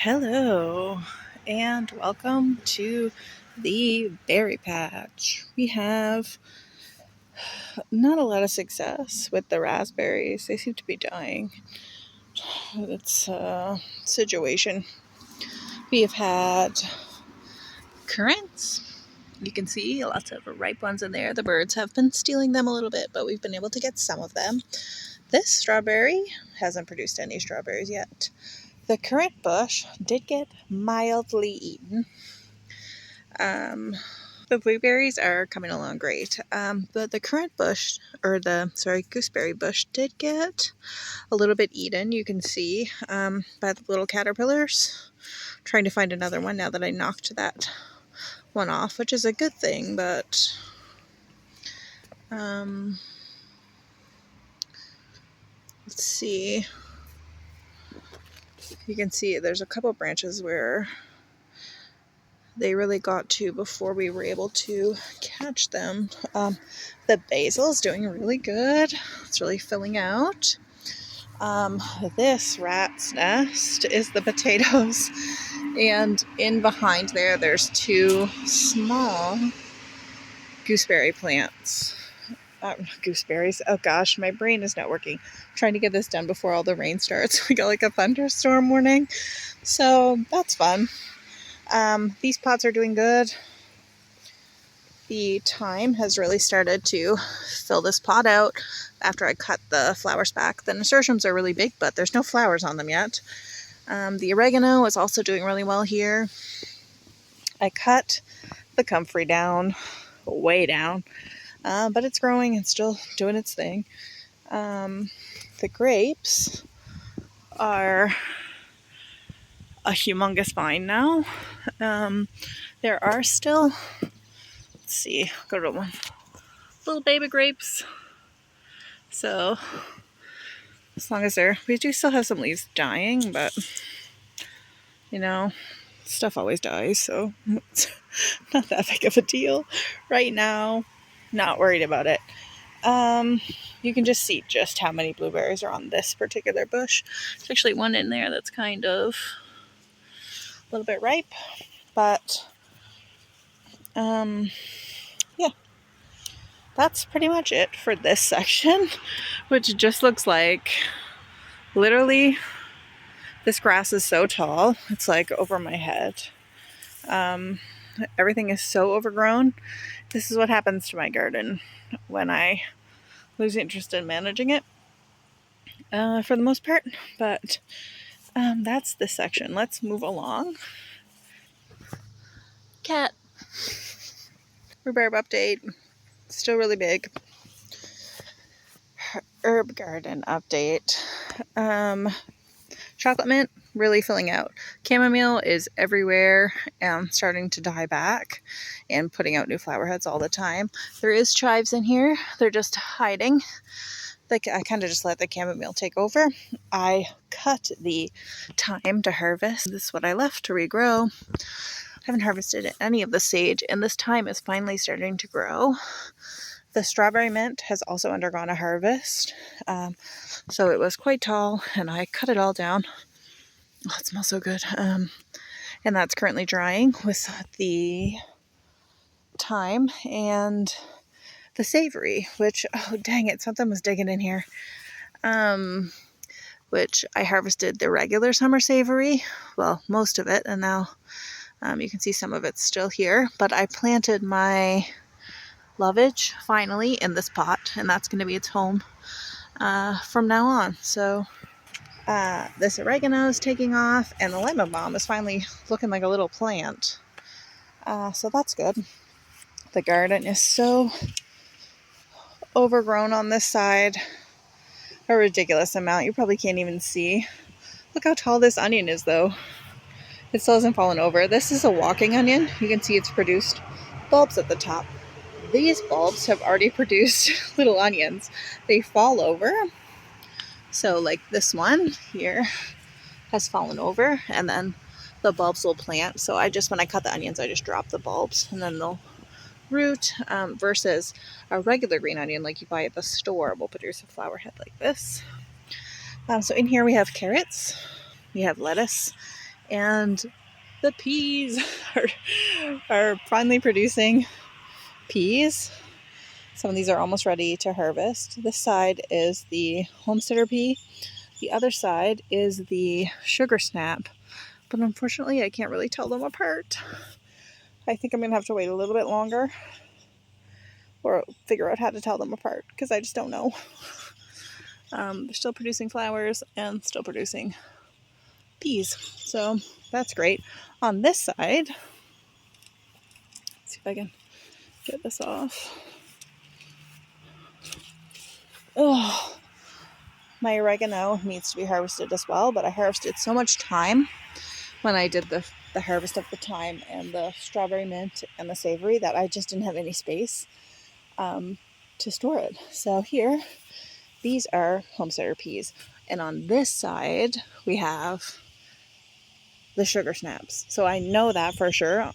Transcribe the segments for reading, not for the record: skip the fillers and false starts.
Hello and welcome to the berry patch. We have not a lot of success with the raspberries. They seem to be dying. It's a situation. We have had currants. You can see lots of ripe ones in there. The birds have been stealing them a little bit, but we've been able to get some of them. This strawberry hasn't produced any strawberries yet. The currant bush did get mildly eaten. The blueberries are coming along great, but the currant bush, gooseberry bush did get a little bit eaten. You can see by the little caterpillars. I'm trying to find another one now that I knocked that one off, which is a good thing, but let's see. You can see there's a couple branches where they really got to before we were able to catch them. The basil is doing really good. It's really filling out. This rat's nest is the potatoes, and in behind there's two small gooseberry plants. Gooseberries. Oh gosh, my brain is not working. I'm trying to get this done before all the rain starts. We got like a thunderstorm warning, so that's fun. These pots are doing good. The thyme has really started to fill this pot out after I cut the flowers back. The nasturtiums are really big, but there's no flowers on them yet. The oregano is also doing really well here. I cut the comfrey down, way down, but it's growing and still doing its thing. The grapes are a humongous vine now. There are still, let's see, go to one, little baby grapes. So as long as we do still have some leaves dying, but you know, stuff always dies, so it's not that big of a deal right now. Not worried about it. You can just see just how many blueberries are on this particular bush. There's actually one in there that's kind of a little bit ripe, but yeah, that's pretty much it for this section, which just looks like literally this grass is so tall, it's like over my head. Everything is so overgrown. This is what happens to my garden when I lose interest in managing it, for the most part. But that's this section. Let's move along. Cat. Rhubarb update. Still really big. Herb garden update. Chocolate mint really filling out. Chamomile is everywhere and starting to die back and putting out new flower heads all the time. There is chives in here. They're just hiding. I kind of just let the chamomile take over. I cut the thyme to harvest. This is what I left to regrow. I haven't harvested any of the sage, and this thyme is finally starting to grow. The strawberry mint has also undergone a harvest. So it was quite tall, and I cut it all down. Oh, it smells so good. And that's currently drying with the thyme and the savory, which, oh dang it, something was digging in here. Which I harvested the regular summer savory, well, most of it, and now you can see some of it's still here. But I planted my lovage finally in this pot, and that's going to be its home from now on. So this oregano is taking off, and the lemon balm is finally looking like a little plant. So that's good. The garden is so overgrown on this side, a ridiculous amount. You probably can't even see. Look how tall this onion is, though. It still hasn't fallen over. This is a walking onion. You can see it's produced bulbs at the top. These bulbs have already produced little onions. They fall over. So like this one here has fallen over, and then the bulbs will plant. So when I cut the onions, I just drop the bulbs and then they'll root, versus a regular green onion like you buy at the store will produce a flower head like this. So in here we have carrots, we have lettuce, And the peas are finally producing peas. Some of these are almost ready to harvest. This side is the homesteader pea. The other side is the sugar snap. But unfortunately, I can't really tell them apart. I think I'm going to have to wait a little bit longer or figure out how to tell them apart because I just don't know. They're still producing flowers and still producing peas. So that's great. On this side, let's see if I can get this off. Oh, my oregano needs to be harvested as well, but I harvested so much thyme when I did the harvest of the thyme and the strawberry mint and the savory that I just didn't have any space to store it. So here, these are homesteader peas. And on this side, we have the sugar snaps. So I know that for sure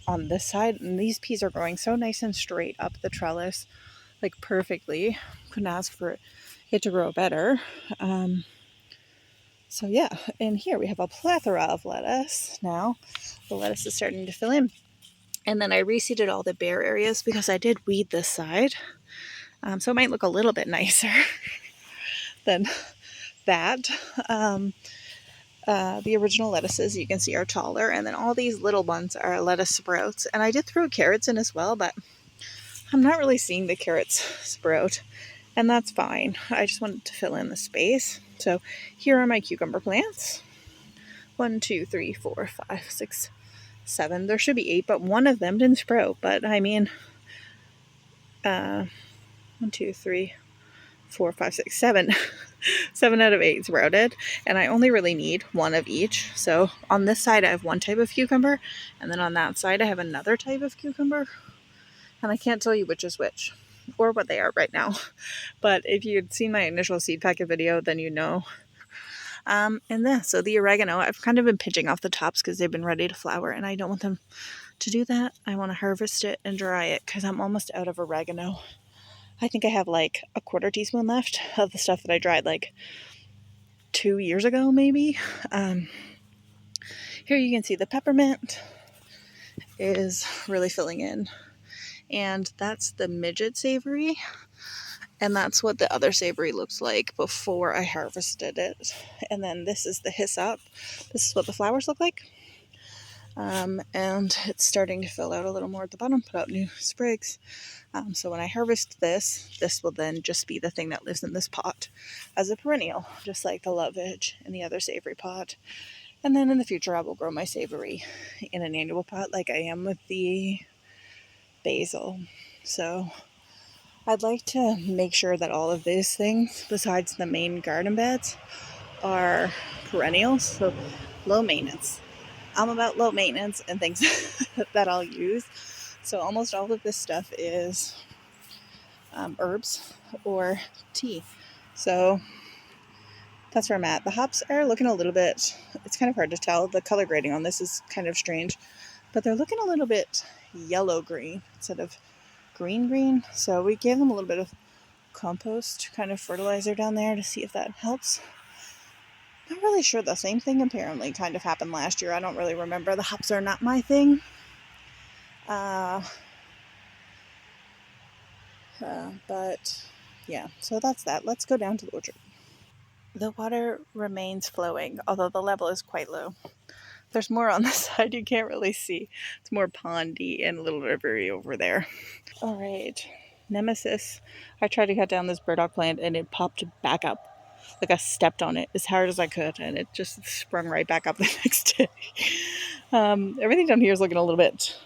on this side. And these peas are growing so nice and straight up the trellis, like perfectly. Couldn't ask for it to grow better. So yeah, and here we have a plethora of lettuce now. The lettuce is starting to fill in. And then I reseeded all the bare areas because I did weed this side. So it might look a little bit nicer than that. The original lettuces you can see are taller, and then all these little ones are lettuce sprouts. And I did throw carrots in as well, but I'm not really seeing the carrots sprout, and that's fine. I just wanted to fill in the space. So here are my cucumber plants. 1, 2, 3, 4, 5, 6, 7. There should be 8, but one of them didn't sprout. But I mean, 1, 2, 3, 4, 5, 6, 7. 7 out of 8 sprouted, and I only really need one of each. So on this side I have one type of cucumber, and then on that side I have another type of cucumber, and I can't tell you which is which or what they are right now. But if you had seen my initial seed packet video, then you know. And then so the oregano, I've kind of been pinching off the tops because they've been ready to flower, and I don't want them to do that. I want to harvest it and dry it because I'm almost out of oregano. I think I have like a 1/4 teaspoon left of the stuff that I dried like 2 years ago, maybe. Here you can see the peppermint is really filling in. And that's the midget savory. And that's what the other savory looks like before I harvested it. And then this is the hyssop. This is what the flowers look like. And it's starting to fill out a little more at the bottom, put out new sprigs. So when I harvest this will then just be the thing that lives in this pot as a perennial, just like the lovage in the other savory pot. And then in the future, I will grow my savory in an annual pot like I am with the basil. So I'd like to make sure that all of these things, besides the main garden beds, are perennials, so low maintenance. I'm about low maintenance and things that I'll use. So almost all of this stuff is herbs or tea. So that's where I'm at. The hops are looking a little bit, it's kind of hard to tell. The color grading on this is kind of strange, but they're looking a little bit yellow-green instead of green-green. So we gave them a little bit of compost, kind of fertilizer down there to see if that helps. Not really sure. The same thing apparently kind of happened last year. I don't really remember. The hops are not my thing. But yeah, so that's that. Let's go down to the orchard. The water remains flowing, although the level is quite low. There's more on this side you can't really see. It's more pondy and a little rivery over there. All right, Nemesis. I tried to cut down this burdock plant and it popped back up. Like I stepped on it as hard as I could and it just sprung right back up the next day. Everything down here is looking a little bit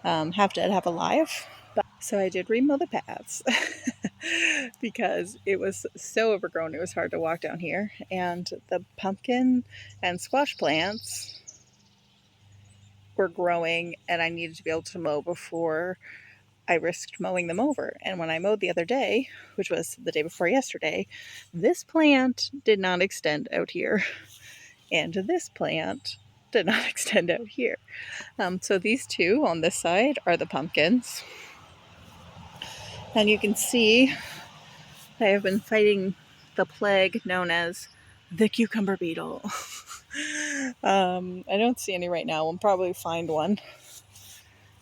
half dead, half alive. So I did remow the paths because it was so overgrown it was hard to walk down here. And the pumpkin and squash plants were growing and I needed to be able to mow before I risked mowing them over. And when I mowed the other day, which was the day before yesterday, this plant did not extend out here. And this plant did not extend out here. So these two on this side are the pumpkins. And you can see I have been fighting the plague known as the cucumber beetle. I don't see any right now. We'll probably find one.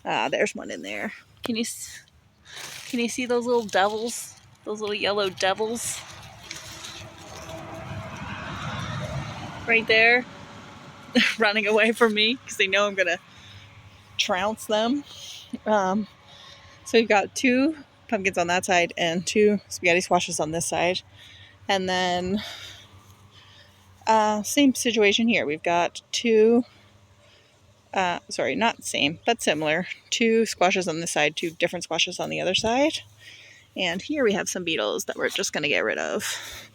There's one in there. Can you see those little devils? Those little yellow devils? Right there. Running away from me because they know I'm going to trounce them. So we've got 2 pumpkins on that side and 2 spaghetti squashes on this side. And then same situation here. We've got 2, sorry, not same, but similar. 2 squashes on this side, 2 different squashes on the other side. And here we have some beetles that we're just going to get rid of.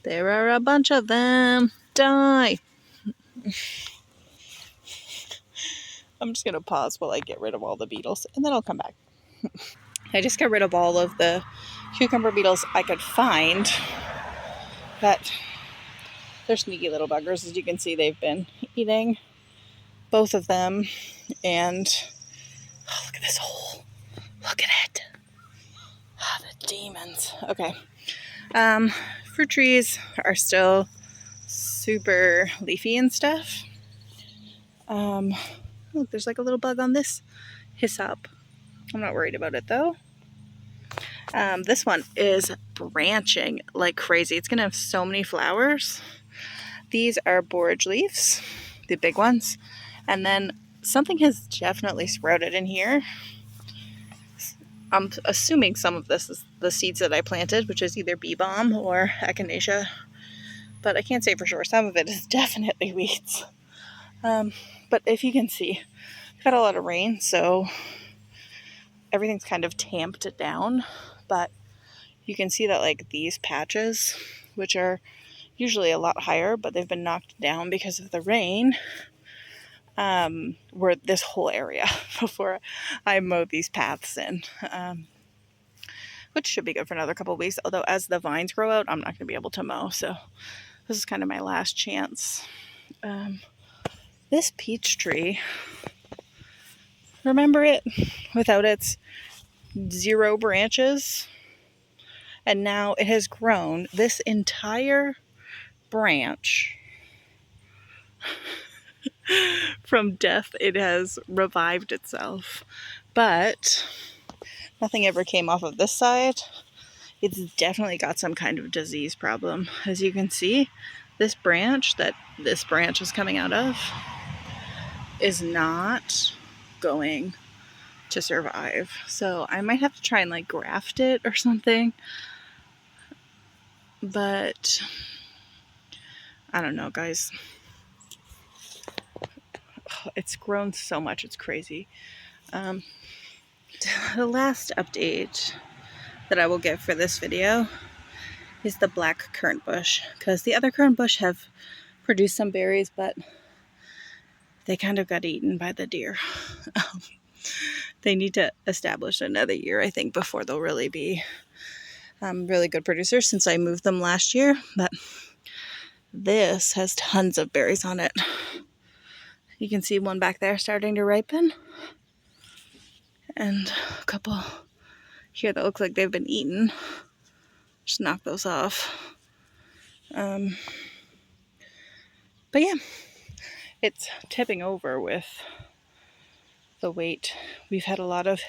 There are a bunch of them. Die! I'm just going to pause while I get rid of all the beetles, and then I'll come back. I just got rid of all of the cucumber beetles I could find, but they're sneaky little buggers. As you can see, they've been eating both of them, and oh, look at this hole. Look at it. Oh, the demons. Okay. Fruit trees are still super leafy and stuff. Look, there's like a little bug on this hyssop. I'm not worried about it though. This one is branching like crazy. It's gonna have so many flowers. These are borage leaves, the big ones. And then something has definitely sprouted in here. I'm assuming some of this is the seeds that I planted, which is either bee balm or echinacea, but I can't say for sure. Some of it is definitely weeds. But if you can see, we've had a lot of rain, so everything's kind of tamped down, but you can see that like these patches, which are usually a lot higher, but they've been knocked down because of the rain, were this whole area before I mowed these paths in, which should be good for another couple of weeks, although as the vines grow out, I'm not going to be able to mow, so this is kind of my last chance. This peach tree, remember it? Without its 0 branches? And now it has grown this entire branch. From death, it has revived itself. But nothing ever came off of this side. It's definitely got some kind of disease problem. As you can see, this branch that this branch is coming out of is not going to survive. So I might have to try and like graft it or something. But I don't know, guys. It's grown so much, it's crazy. The last update that I will give for this video is the black currant bush, because the other currant bush have produced some berries, but they kind of got eaten by the deer. They need to establish another year, I think, before they'll really be really good producers, since I moved them last year. But this has tons of berries on it. You can see one back there starting to ripen, and a couple here that look like they've been eaten. Just knock those off. But yeah, it's tipping over with the weight. We've had a lot of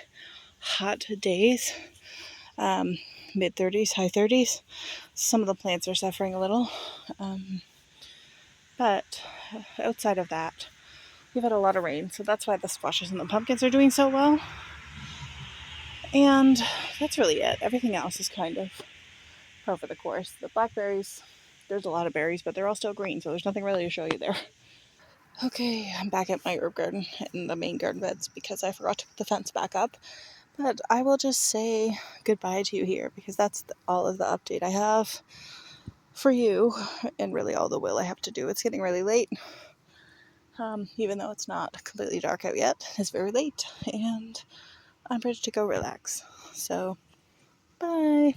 hot days, mid-30s, high 30s. Some of the plants are suffering a little, but outside of that, we've had a lot of rain, so that's why the squashes and the pumpkins are doing so well. And that's really it. Everything else is kind of par for the course. The blackberries, there's a lot of berries, but they're all still green, so there's nothing really to show you there. Okay, I'm back at my herb garden in the main garden beds because I forgot to put the fence back up. But I will just say goodbye to you here, because that's all of the update I have for you, and really all the will I have to do. It's getting really late. Even though it's not completely dark out yet, it's very late, and I'm ready to go relax. So, bye.